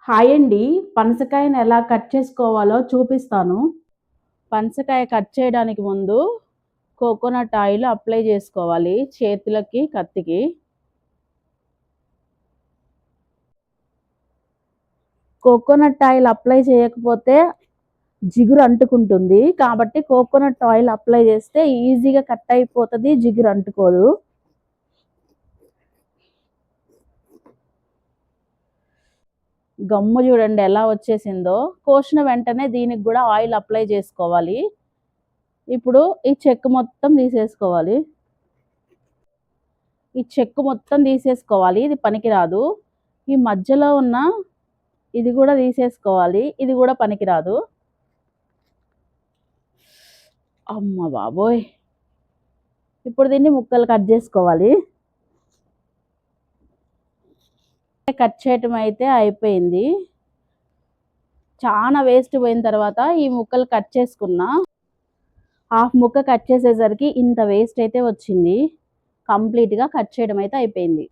Hi అండి. పనసకాయని ఎలా కట్ చేసుకోవాలో చూపిస్తాను. పనసకాయ కట్ చేయడానికి ముందు కోకోనట్ ఆయిల్ అప్లై చేసుకోవాలి చేతులకి, కత్తికి. కోకోనట్ ఆయిల్ అప్లై చేయకపోతే జిగురు అంటుకుంటుంది. కాబట్టి కోకోనట్ ఆయిల్ అప్లై చేస్తే ఈజీగా కట్ అయిపోతది. జిగురు అంటుకోదు. గమ్ము చూడండి ఎలా వచ్చేసిందో. కోసిన వెంటనే దీనికి కూడా ఆయిల్ అప్లై చేసుకోవాలి. ఇప్పుడు ఈ చెక్కు మొత్తం తీసేసుకోవాలి. ఈ చెక్కు మొత్తం తీసేసుకోవాలి. ఇది పనికిరాదు. ఈ మధ్యలో ఉన్న ఇది కూడా తీసేసుకోవాలి. ఇది కూడా పనికిరాదు. అమ్మ బాబోయ్! ఇప్పుడు దీన్ని ముక్కలు కట్ చేసుకోవాలి. కట్ చేయటం అయితే అయిపోయింది. చాలా వేస్ట్ పోయిన తర్వాత ఈ ముక్కలు కట్ చేసుకున్నా. హాఫ్ ముక్క కట్ చేసేసరికి ఇంత వేస్ట్ అయితే వచ్చింది. కంప్లీట్‌గా కట్ చేయడం అయితే అయిపోయింది.